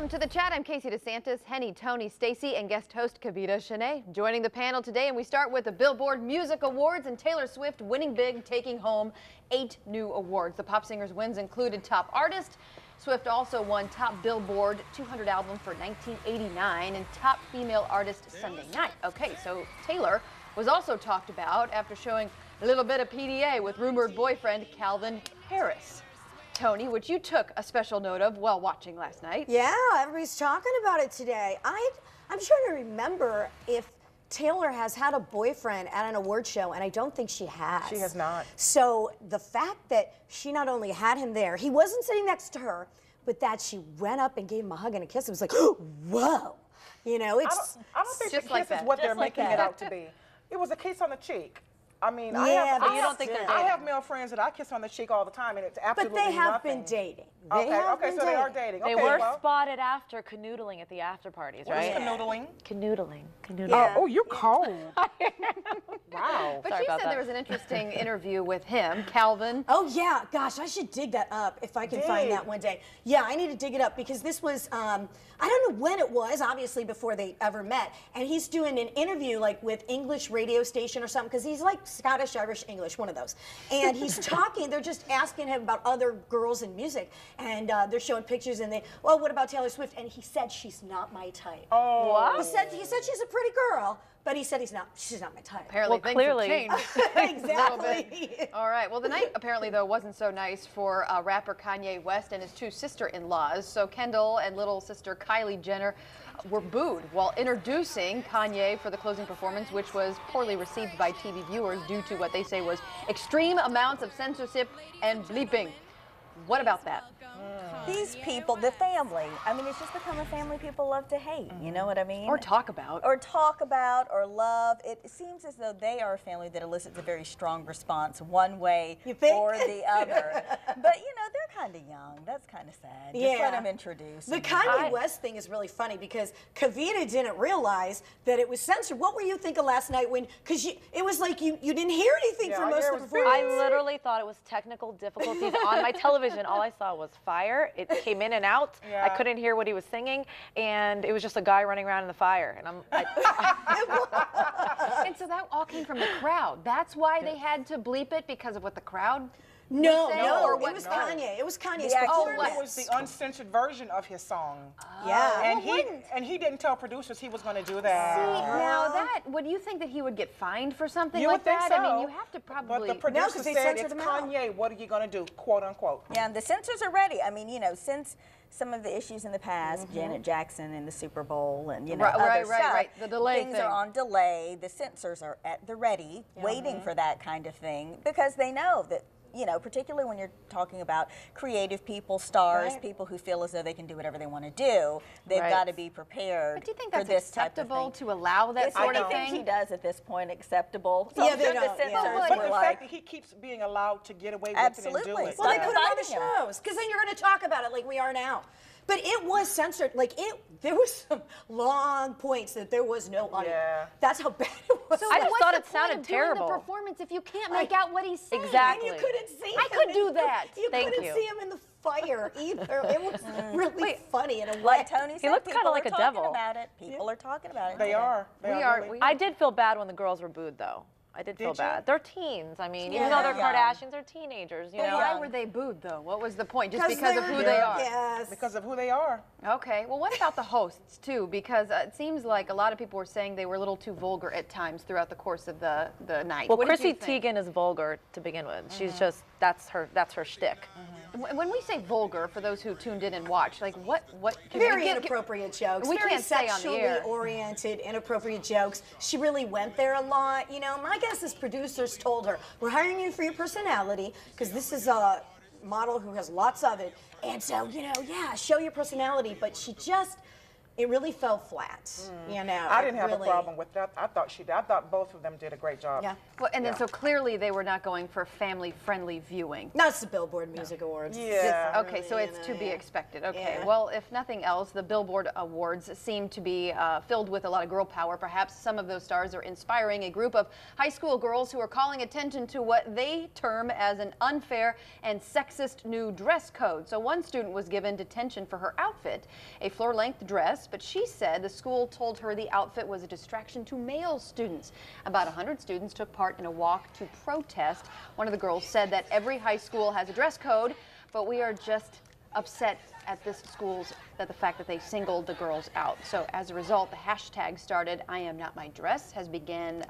Welcome to the chat. I'm Casey DeSantis, Henny, Tony, Stacy, and guest host Kavita Shanae joining the panel today. And we start with the Billboard Music Awards and Taylor Swift winning big, taking home 8 new awards. The pop singer's wins included Top Artist. Swift also won Top Billboard 200 Album for 1989 and Top Female Artist Sunday Night. Okay, so Taylor was also talked about after showing a little bit of PDA with rumored boyfriend Calvin Harris. Tony, which you took a special note of while watching last night. Yeah, everybody's talking about it today. I'm trying to remember if Taylor has had a boyfriend at an award show, and I don't think she has. She has not. So the fact that she not only had him there, he wasn't sitting next to her, but that she went up and gave him a hug and a kiss, it was like, whoa. You know, it's I don't think just the like kiss is that. what they're Just like making that. it out to be. It was a kiss on the cheek. I mean, Yeah, but you don't think they're I dating? have male friends that I kiss on the cheek all the time, and it's absolutely but they have nothing. been dating. Okay, so they are dating. They Okay, were well, spotted after canoodling at the after parties, what is right? canoodling? Canoodling. Yeah. Oh, you're cold. Wow. But Sorry you about said that. there was an interesting interview with him, Calvin. Oh yeah, gosh, I should dig that up if I can find that one day. Yeah, I need to dig it up because this was, I don't know when it was, obviously before they ever met, and he's doing an interview like with English radio station or something because he's like Scottish, Irish, English, one of those. And he's talking, they're just asking him about other girls in music, and they're showing pictures and they, well, what about Taylor Swift? And he said she's not my type. Oh. What? He said she's a pretty girl, but he said she's not my type. Apparently Well, things clearly. have changed. Exactly. All right. Well, the night apparently, though, wasn't so nice for rapper Kanye West and his 2 sister-in-laws. So Kendall and little sister Kylie Jenner were booed while introducing Kanye for the closing performance, which was poorly received by TV viewers due to what they say was extreme amounts of censorship and bleeping. What about that? These people, the family, I mean, it's just become a family people love to hate, you know what I mean? Or talk about. Or talk about, or love. It seems as though they are a family that elicits a very strong response one way You think? or the other. But, you know, they're kind of young. That's kind of sad. Just let them introduce. The and- Kanye West thing is really funny because Kavita didn't realize that it was censored. What were you thinking last night when, because it was like you didn't hear anything for Yeah, most yeah, of it the was very- performance. I literally thought it was technical difficulties on my television. All I saw was fire. It came in and out. Yeah. I couldn't hear what he was singing, and it was just a guy running around in the fire. And And so that all came from the crowd. That's why they had to bleep it, because of what the crowd No, say, no, or it what? was Kanye. It was Kanye's Yeah, performance. It was the uncensored version of his song. Yeah. And he didn't tell producers he was going to do that. See, now that, would you think that he would get fined for something You like would think that? so. I mean, you have to But probably. the producer 'cause they said, censored it's him out. Kanye, what are you going to do, quote unquote. Yeah, and the censors are ready. I mean, you know, since some of the issues in the past, Janet Jackson and the Super Bowl and, you know, Right, other right, stuff, right. The delay things thing. are on delay. The censors are at the ready, waiting for that kind of thing because they know that, you know, particularly when you're talking about creative people, stars, Right. people who feel as though they can do whatever they want to do, they've Right. got to be prepared But do you think for that's this type of acceptable thing. to allow that Is sort of anything he thing? does at this point acceptable? So Yeah, I'm they sure the don't, yeah. censors But were the like, fact that he keeps being allowed to get away with it and do Absolutely. it. So Well, they Like put him on the fighting him. shows because then you're going to talk about it like we are now. But it was censored. Like there was some long points that there was no audio. Yeah. That's how bad it was. So I just what's thought the it point sounded of doing terrible. the performance if you can't make out what he's saying? Exactly. And you couldn't see I him. could do that. You Thank couldn't you. see him in the fire either. It was really funny in a way. like Tony said, looked people kinda are like a talking devil. about it. People are talking about it. They are. They We are. are. really. I did feel bad when the girls were booed, though. I did feel Did you? bad. They're teens. I mean, even Yeah. though they're Yeah. Kardashians, they're teenagers, you But know? why were they booed, though? What was the point? Just because of they're- who they are? Yes. Because of who they are. Okay. Well, what about the hosts, too? Because it seems like a lot of people were saying they were a little too vulgar at times throughout the course of the night. Well, What did you Chrissy think? Teigen is vulgar to begin with. She's just, that's her shtick. When we say vulgar, for those who tuned in and watched, like what? Very inappropriate jokes. We very can't say on the sexually air. oriented, inappropriate jokes. She really went there a lot. You know, my guess is producers told her, "We're hiring you for your personality because this is a model who has lots of it, and so you know, yeah, show your personality." But she just it really fell flat. You know, I didn't have really, a problem with that. I thought both of them did a great job. Yeah. Well, and then so clearly they were not going for family-friendly viewing. No, it's the Billboard Music Awards. Yeah. Okay, so it's to be expected. Okay, Yeah. well, if nothing else, the Billboard Awards seem to be filled with a lot of girl power. Perhaps some of those stars are inspiring a group of high school girls who are calling attention to what they term as an unfair and sexist new dress code. So one student was given detention for her outfit, a floor-length dress, but she said the school told her the outfit was a distraction to male students. About 100 students took part in a walk to protest. One of the girls said that every high school has a dress code, but we are just upset at this school's the fact that they singled the girls out. So as a result, the hashtag started "I am not my dress" has begun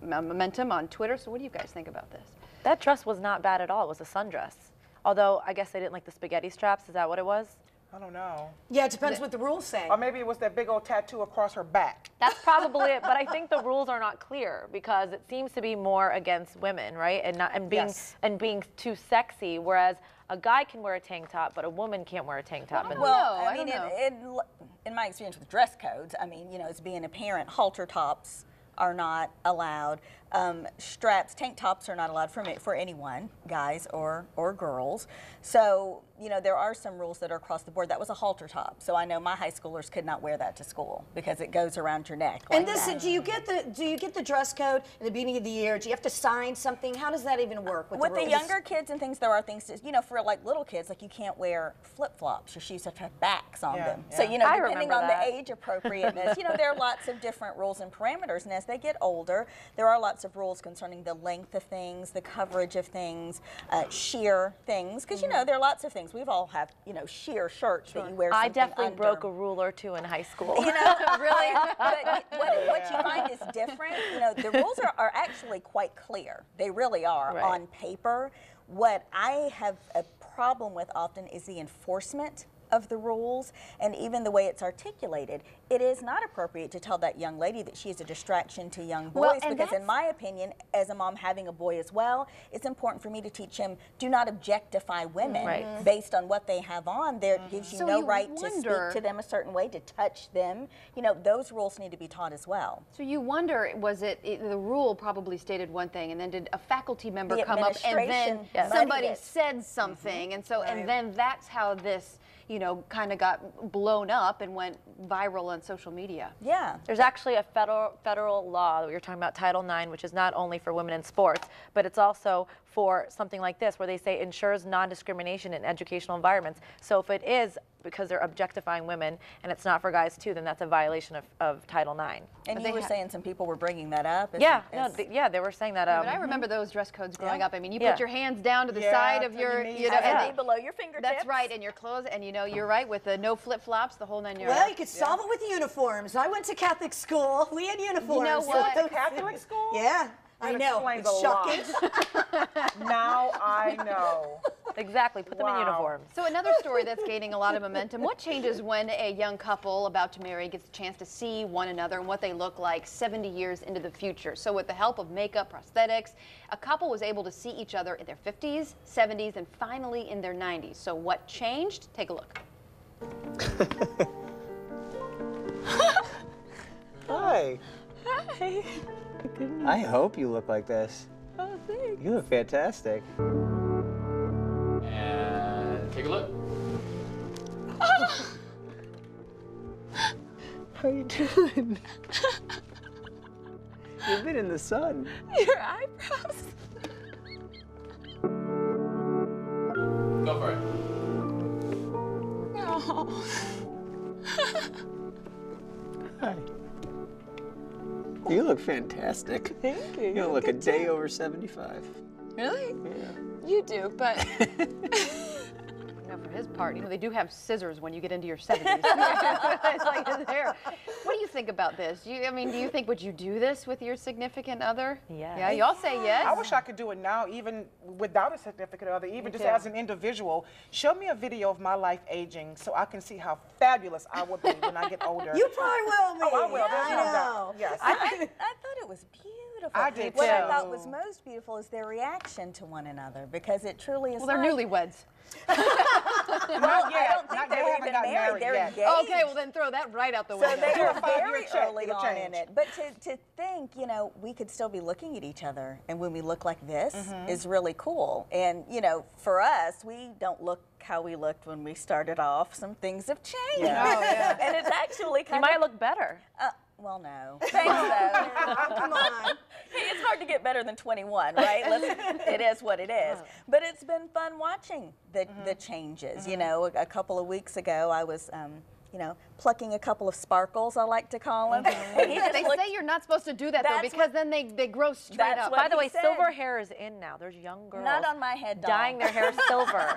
momentum on Twitter. So what do you guys think about this? That dress was not bad at all. It was a sundress. Although I guess they didn't like the spaghetti straps. Is that what it was? I don't know. Yeah, it depends what the rules say. Or maybe it was that big old tattoo across her back. That's probably it, but I think the rules are not clear because it seems to be more against women, right? And being too sexy, whereas a guy can wear a tank top, but a woman can't wear a tank top. Well, I mean, in my experience with dress codes, I mean, you know, as being a parent, halter tops are not allowed. Straps, tank tops are not allowed for anyone, guys or girls. So, you know, there are some rules that are across the board. That was a halter top, so I know my high schoolers could not wear that to school because it goes around your neck. And like this, that. do you get the dress code in the beginning of the year? Do you have to sign something? How does that even work with With the the rules? younger kids and things, there are things to, you know, for like little kids, like you can't wear flip-flops. Your shoes have to have backs on them. So, you know, I depending remember on that. the age appropriateness, you know, there are lots of different rules and parameters. And as they get older, there are lots of rules concerning the length of things, the coverage of things, sheer things. Because, you know, there are lots of things. We've all have, you know, sheer shirts that you wear I something definitely under. broke a rule or two in high school. You know, really. But what you find is different. You know, the rules are actually quite clear. They really are Right. on paper. What I have a problem with often is the enforcement of the rules and even the way it's articulated. It is not appropriate to tell that young lady that she is a distraction to young boys Well, and because in that's- my opinion, as a mom having a boy as well, it's important for me to teach him do not objectify women Right. based on what they have on. There gives you So no you right to wonder- speak to them a certain way, to touch them. You know, those rules need to be taught as well. So you wonder, was the rule probably stated one thing, and then did a faculty member The come up and then administration muddied somebody it. said something, and so and then that's how this, you know, kind of got blown up and went viral on social media. Yeah. There's actually a federal law that you're talking about, Title IX, which is not only for women in sports, but it's also for something like this, where they say ensures non-discrimination in educational environments. So if it is because they're objectifying women and it's not for guys too, then that's a violation of Title IX. And they you were ha- saying some people were bringing that up. as- Yeah, as- they were saying that. But I remember those dress codes growing Yeah. up. I mean, you Yeah. put your hands down to the Yeah, side of to your, your knees. you know, Yeah. and Knee below your fingertips. that's right, and your clothes, and you know, you're right with the no flip flops, the whole 9 yards. Well, you could solve it with uniforms. I went to Catholic school. We had uniforms. You know what? So- Catholic school? Yeah, I That know. explains It's a lot. shocking. Now I know. Exactly, put them in Wow. uniforms. So another story that's gaining a lot of momentum. What changes when a young couple about to marry gets a chance to see one another and what they look like 70 years into the future? So with the help of makeup, prosthetics, a couple was able to see each other in their 50s, 70s, and finally in their 90s. So what changed? Take a look. Hi. Hi. I hope you look like this. Oh, thanks. You look fantastic. And take a look. How you doing? You've been in the sun. Your eyebrows. Go for it. Oh. Hi. You look fantastic. Thank you. You look a day over 75. Really? Yeah. You do, but You know, for his part, you know, they do have scissors when you get into your 70s. It's like his hair. What do you think about this? Do you think, would you do this with your significant other? Yes. Yeah, y'all say yes. I wish I could do it now, even without a significant other, even just too. as an individual. Show me a video of my life aging so I can see how fabulous I will be when I get older. You probably will be. Oh, I will. There's I no know. doubt. Yes. I thought it was beautiful. beautiful. I did What I too. thought was most beautiful is their reaction to one another, because it truly is. Well, they're like, newlyweds. Well, Not yet. I don't think Not- they they were haven't even gotten married. married They're yet. engaged. Okay, well then throw that right out the So window. they are 5-year very check, early it'll on in change. it. But to think, you know, we could still be looking at each other, and when we look like this is really cool. And, you know, for us, we don't look how we looked when we started off. Some things have changed. Yeah. Oh, yeah. And it's actually You kind might of... look better. Well, no. Thanks, though. Come on. Hey, it's hard to get better than 21, right? It is what it is. But it's been fun watching the changes. You know, a couple of weeks ago, I was, you know, plucking a couple of sparkles, I like to call them. And he just They looked, say you're not supposed to do that though, That's because what- then they grow straight that's up. what By the he way, said. silver hair is in now. There's young girls not on my head, doll. dyeing their hair silver.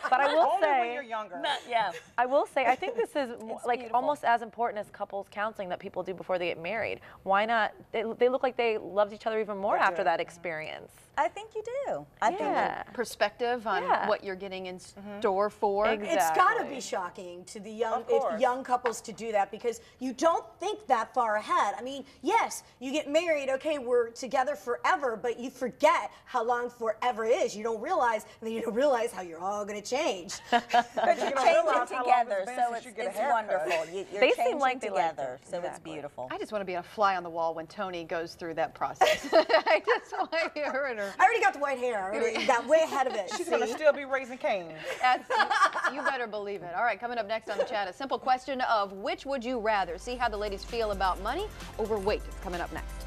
But I will Only when say, you're younger. Yeah. I will say, I think this is like beautiful. almost as important as couples counseling that people do before they get married. Why not? They look like they loved each other even more They after do. that experience. I think you do. I think Yeah. Perspective on Yeah. what you're getting in store for. Exactly. It's got to be shocking to the young, Of course. if young couples to do that, because you don't think that far ahead. I mean, yes, you get married, okay, we're together forever, but you forget how long forever is. You don't realize, and then you don't realize how you're all going to change. But you You don't change realize it how long together, it's been so since it's, you get a it's haircut. wonderful. You're They seem changing like they liked together, it. so it's Exactly. beautiful. I just want to be a fly on the wall when Tony goes through that process. I just want to be her and her. I already got the white hair. I already got way ahead of it. She's see? going to still be raising Cain. You better believe it. All right, coming up next on the chat, a simple question of which would you rather? See how the ladies feel about money over weight. It's coming up next.